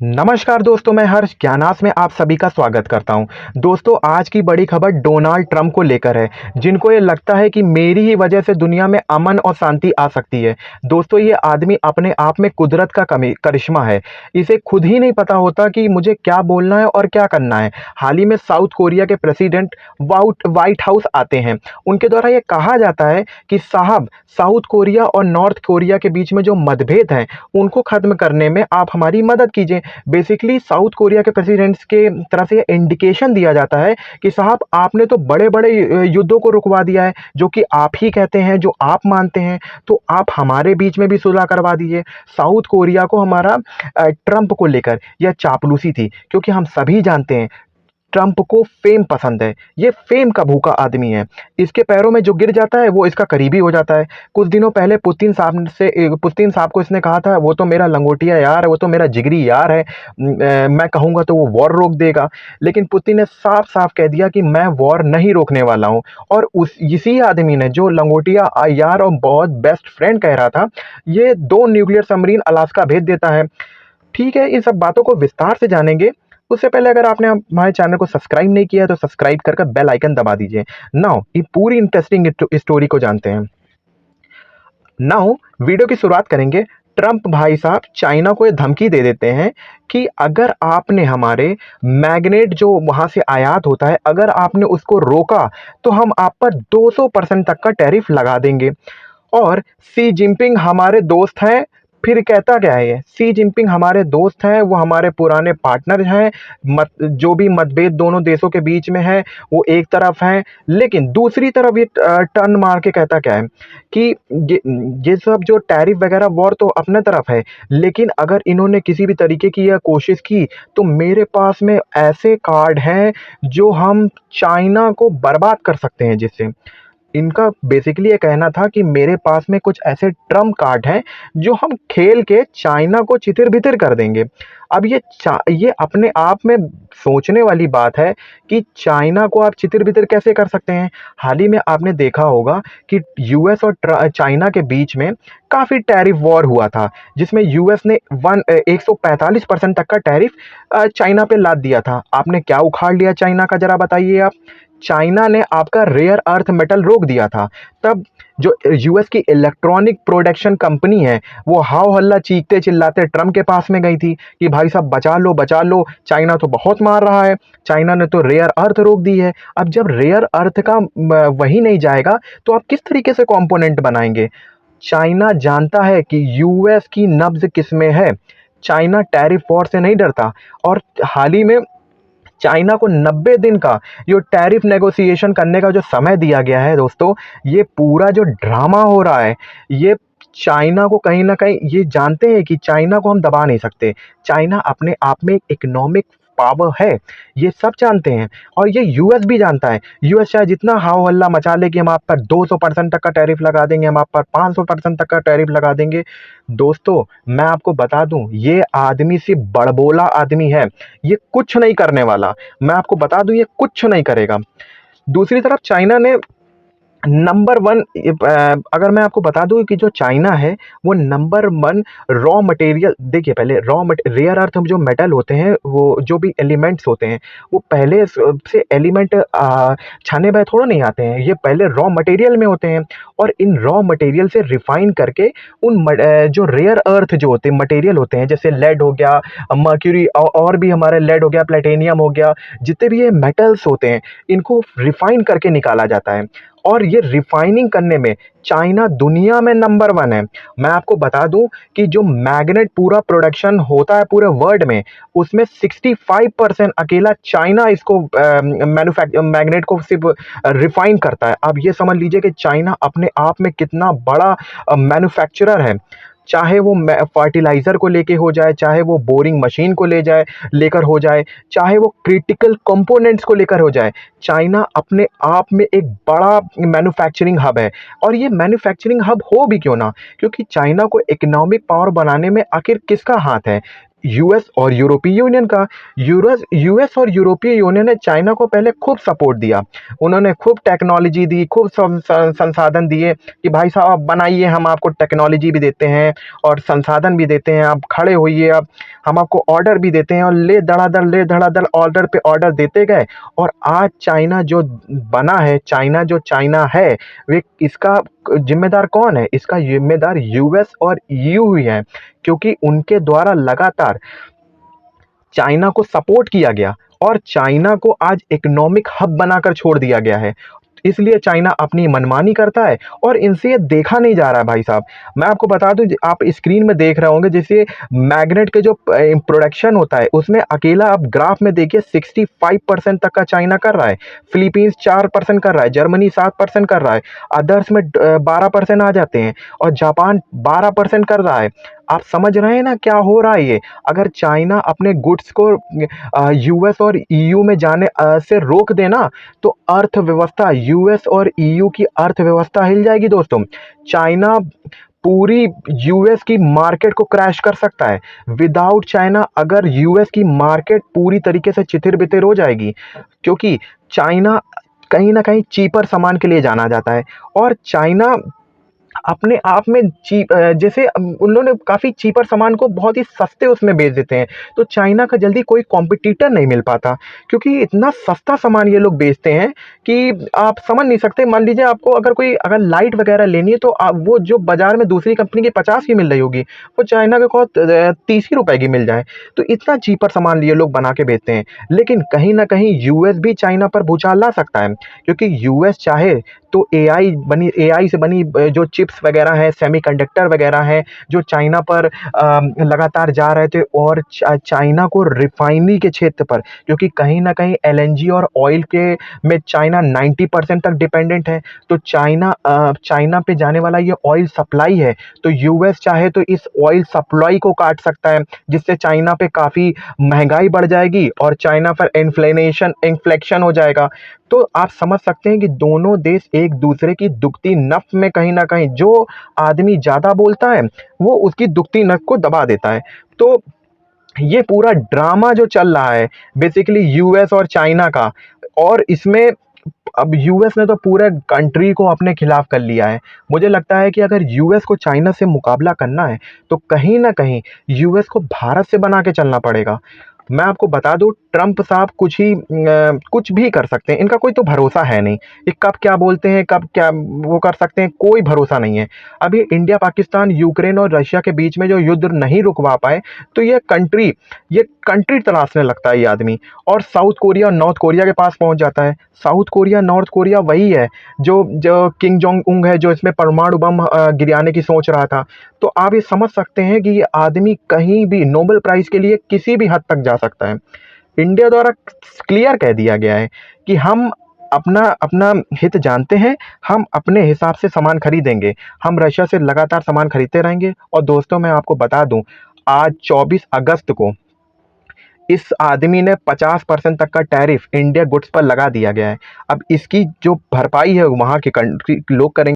नमस्कार दोस्तों, मैं हर्ष ज्ञानास में आप सभी का स्वागत करता हूं। दोस्तों, आज की बड़ी खबर डोनाल्ड ट्रंप को लेकर है, जिनको ये लगता है कि मेरी ही वजह से दुनिया में अमन और शांति आ सकती है। दोस्तों, ये आदमी अपने आप में कुदरत का करिश्मा है। इसे खुद ही नहीं पता होता कि मुझे क्या बोलना है और क्या करना है। हाल ही में साउथ कोरिया के प्रेसिडेंट व्हाइट हाउस आते हैं। उनके द्वारा ये कहा जाता है कि साहब, साउथ कोरिया और नॉर्थ कोरिया के बीच में जो मतभेद हैं, उनको खत्म करने में आप हमारी मदद कीजिए। बेसिकली साउथ कोरिया के प्रेसिडेंट्स के तरफ से इंडिकेशन दिया जाता है कि साहब, आपने तो बड़े बड़े युद्धों को रुकवा दिया है, जो कि आप ही कहते हैं, जो आप मानते हैं, तो आप हमारे बीच में भी सुलह करवा दीजिए। साउथ कोरिया को हमारा ट्रंप को लेकर यह चापलूसी थी, क्योंकि हम सभी जानते हैं ट्रंप को फेम पसंद है। ये फेम का भूखा आदमी है। इसके पैरों में जो गिर जाता है वो इसका करीबी हो जाता है। कुछ दिनों पहले पुतिन साहब को इसने कहा था, वो तो मेरा लंगोटिया यार है, वो तो मेरा जिगरी यार है। मैं कहूँगा तो वो वॉर रोक देगा। लेकिन पुतिन ने साफ साफ कह दिया कि मैं वॉर नहीं रोकने वाला हूँ। और उस इसी आदमी ने, जो लंगोटिया यार और बहुत बेस्ट फ्रेंड कह रहा था, ये 2 न्यूक्लियर सबमरीन अलास्का भेज देता है। ठीक है, इन सब बातों को विस्तार से जानेंगे। उससे पहले अगर आपने हमारे चैनल को सब्सक्राइब नहीं किया है तो सब्सक्राइब करके बेल आइकन दबा दीजिए। नाउ ये पूरी इंटरेस्टिंग स्टोरी को जानते हैं। नाउ वीडियो की शुरुआत करेंगे। ट्रंप भाई साहब चाइना को ये धमकी दे देते हैं कि अगर आपने हमारे मैग्नेट जो वहां से आयात होता है, अगर आपने उसको रोका तो हम आप पर 200% तक का टैरिफ लगा देंगे। और सी जिनपिंग हमारे दोस्त हैं। फिर कहता क्या है ये, सी जिनपिंग हमारे दोस्त हैं, वो हमारे पुराने पार्टनर हैं। जो भी मतभेद दोनों देशों के बीच में है, वो एक तरफ है। लेकिन दूसरी तरफ ये टर्न मार के कहता क्या है कि ये सब जो टैरिफ वगैरह वॉर तो अपने तरफ है, लेकिन अगर इन्होंने किसी भी तरीके की यह कोशिश की तो मेरे पास में ऐसे कार्ड हैं जो हम चाइना को बर्बाद कर सकते हैं। जिससे इनका बेसिकली ये कहना था कि मेरे पास में कुछ ऐसे ट्रम्प कार्ड हैं जो हम खेल के चाइना को चितिर-बितिर कर देंगे। अब ये अपने आप में सोचने वाली बात है कि चाइना को आप चितिर-बितिर कैसे कर सकते हैं? हाल ही में आपने देखा होगा कि यूएस और चाइना के बीच में काफ़ी टैरिफ वॉर हुआ था, जिसमें यूएस ने 145% तक का टैरिफ चाइना पे लाद दिया था। आपने क्या उखाड़ लिया चाइना का, ज़रा बताइए आप? चाइना ने आपका रेयर अर्थ मेटल रोक दिया था। तब जो यूएस की इलेक्ट्रॉनिक प्रोडक्शन कंपनी है, वो हाव हल्ला चीखते चिल्लाते ट्रम्प के पास में गई थी कि भाई साहब बचा लो, चाइना तो बहुत मार रहा है, चाइना ने तो रेयर अर्थ रोक दी है। अब जब रेयर अर्थ का वही नहीं जाएगा तो आप किस तरीके से कंपोनेंट बनाएंगे? चाइना जानता है कि यूएस की नब्ज किस में है। चाइना टैरिफ वॉर से नहीं डरता। और हाल ही में चाइना को 90 दिन का जो टैरिफ नेगोशिएशन करने का जो समय दिया गया है दोस्तों, ये पूरा जो ड्रामा हो रहा है, ये चाइना को कहीं न कहीं ये जानते हैं कि चाइना को हम दबा नहीं सकते। चाइना अपने आप में एक इकोनॉमिक पावर है, ये सब जानते हैं। और ये यूएस भी जानता है। यूएस चाहे जितना हाव हल्ला मचा ले कि हम आप पर 200% तक का टैरिफ लगा देंगे, हम आप पर 500% तक का टैरिफ लगा देंगे। दोस्तों, मैं आपको बता दूं, ये आदमी सिर्फ बड़बोला आदमी है। ये कुछ नहीं करने वाला। मैं आपको बता दूं, ये कुछ नहीं करेगा। दूसरी तरफ चाइना ने नंबर 1, अगर मैं आपको बता दूँ कि जो चाइना है, वो नंबर 1 रॉ मटेरियल। देखिए, पहले रेयर अर्थ जो मेटल होते हैं, वो जो भी एलिमेंट्स होते हैं, वो पहले से एलिमेंट छाने बाय थोड़ा नहीं आते हैं। ये पहले रॉ मटेरियल में होते हैं और इन रॉ मटेरियल से रिफाइन करके जो रेयर अर्थ जो होते हैं, मटेरियल होते हैं, जैसे लेड हो गया, मर्क्यूरी और भी हमारे लेड हो गया, प्लेटिनियम हो गया, जितने भी ये मेटल्स होते हैं, इनको रिफाइन करके निकाला जाता है। और ये रिफाइनिंग करने में चाइना दुनिया में नंबर 1 है। मैं आपको बता दूं कि जो मैग्नेट पूरा प्रोडक्शन होता है पूरे वर्ल्ड में, उसमें 65% अकेला चाइना इसको मैग्नेट को सिर्फ रिफाइन करता है। अब ये समझ लीजिए कि चाइना अपने आप में कितना बड़ा मैन्युफैक्चरर है। चाहे वो फर्टिलाइज़र को लेके हो जाए, चाहे वो बोरिंग मशीन को लेकर हो जाए, चाहे वो क्रिटिकल कंपोनेंट्स को लेकर हो जाए, चाइना अपने आप में एक बड़ा मैन्युफैक्चरिंग हब है। और ये मैन्युफैक्चरिंग हब हो भी क्यों ना, क्योंकि चाइना को इकोनॉमिक पावर बनाने में आखिर किसका हाथ है? यूएस और यूरोपीय यूनियन का। यूएस और यूरोपीय यूनियन ने चाइना को पहले खूब सपोर्ट दिया। उन्होंने खूब टेक्नोलॉजी दी, खूब संसाधन दिए कि भाई साहब आप बनाइए, हम आपको टेक्नोलॉजी भी देते हैं और संसाधन भी देते हैं, आप खड़े होइए, आप हम आपको ऑर्डर भी देते हैं। और ले धड़ाधड़ ऑर्डर पे ऑर्डर देते गए। और आज चाइना जो बना है, चाइना है, वे इसका जिम्मेदार कौन है? इसका जिम्मेदार यूएस और ईयू ही है, क्योंकि उनके द्वारा लगातार चाइना को सपोर्ट किया गया और चाइना को आज इकोनॉमिक हब बनाकर छोड़ दिया गया है। इसलिए चाइना अपनी मनमानी करता है और इनसे ये देखा नहीं जा रहा है भाई साहब। मैं आपको बता दूं, आप स्क्रीन में देख रहे होंगे, जैसे मैग्नेट के जो प्रोडक्शन होता है उसमें अकेला आप ग्राफ में देखिए 65% तक का चाइना कर रहा है। फिलीपींस 4% कर रहा है, जर्मनी 7% कर रहा है, अदर्स में 12% आ जाते हैं और जापान 12% कर रहा है। आप समझ रहे हैं ना क्या हो रहा है ये? अगर चाइना अपने गुड्स को यूएस और ईयू में जाने से रोक देना, तो अर्थव्यवस्था, यूएस और ईयू की अर्थव्यवस्था हिल जाएगी दोस्तों। चाइना पूरी यूएस की मार्केट को क्रैश कर सकता है। विदाउट चाइना अगर यूएस की मार्केट पूरी तरीके से चितिर-बितिर हो जाएगी, क्योंकि चाइना कहीं न कहीं चीपर सामान के लिए जाना जाता है। और चाइना अपने आप में जैसे उन्होंने काफ़ी चीपर सामान को बहुत ही सस्ते उसमें बेच देते हैं, तो चाइना का जल्दी कोई कॉम्पिटिटर नहीं मिल पाता, क्योंकि इतना सस्ता सामान ये लोग बेचते हैं कि आप समझ नहीं सकते। मान लीजिए आपको अगर लाइट वगैरह लेनी है, तो आप वो जो बाज़ार में दूसरी कंपनी की 50 की मिल रही होगी, वो चाइना के को 30 ही रुपए की मिल जाए। तो इतना चीपर सामान ये लोग बना के बेचते हैं। लेकिन कहीं न कहीं यूएस भी चाइना पर भूचाल ला सकता है, क्योंकि यूएस चाहे तो एआई से बनी जो चिप्स वगैरह हैं, सेमीकंडक्टर वगैरह हैं, जो चाइना पर लगातार जा रहे थे, और चाइना को रिफाइनरी के क्षेत्र पर, क्योंकि कहीं न कहीं एलएनजी और ऑयल के में चाइना 90% तक डिपेंडेंट है। तो चाइना पे जाने वाला ये ऑयल सप्लाई है, तो यूएस चाहे तो इस ऑयल सप्लाई को काट सकता है, जिससे चाइना पे काफ़ी महँगाई बढ़ जाएगी और चाइना पर इन्फ्लेक्शन हो जाएगा। तो आप समझ सकते हैं कि दोनों देश एक दूसरे की दुखती नफ़ में कहीं न कहीं, जो आदमी ज़्यादा बोलता है, वो उसकी दुखती नफ़ को दबा देता है। तो ये पूरा ड्रामा जो चल रहा है बेसिकली यूएस और चाइना का, और इसमें अब यूएस ने तो पूरे कंट्री को अपने खिलाफ कर लिया है। मुझे लगता है कि अगर यूएस को चाइना से मुकाबला करना है, तो कहीं न कहीं यूएस को भारत से बना के चलना पड़ेगा। मैं आपको बता दूँ, ट्रंप साहब कुछ भी कर सकते हैं, इनका कोई तो भरोसा है नहीं। ये कब क्या बोलते हैं, कब क्या वो कर सकते हैं, कोई भरोसा नहीं है। अभी इंडिया, पाकिस्तान, यूक्रेन और रशिया के बीच में जो युद्ध नहीं रुकवा पाए, तो ये कंट्री तलाशने लगता है ये आदमी, और साउथ कोरिया और नॉर्थ कोरिया के पास पहुँच जाता है। साउथ कोरिया, नॉर्थ कोरिया वही है जो जो किम जोंग उंग है, जो इसमें परमाणु बम गिराने की सोच रहा था। तो आप ये समझ सकते हैं कि ये आदमी कहीं भी नोबेल प्राइज़ के लिए किसी भी हद तक जा सकता है। इंडिया द्वारा क्लियर कह दिया गया है कि हम अपना अपना हित जानते हैं, हम अपने हिसाब से सामान खरीदेंगे। हम रशिया से लगातार सामान खरीदते रहेंगे। और दोस्तों, मैं आपको बता दूँ, आज 24 अगस्त को इस आदमी ने 50% तक का टैरिफ इंडिया गुड्स पर लगा दिया गया है। अब इसकी जो भरपाई है वहाँ के कंट्री लोग करेंगे।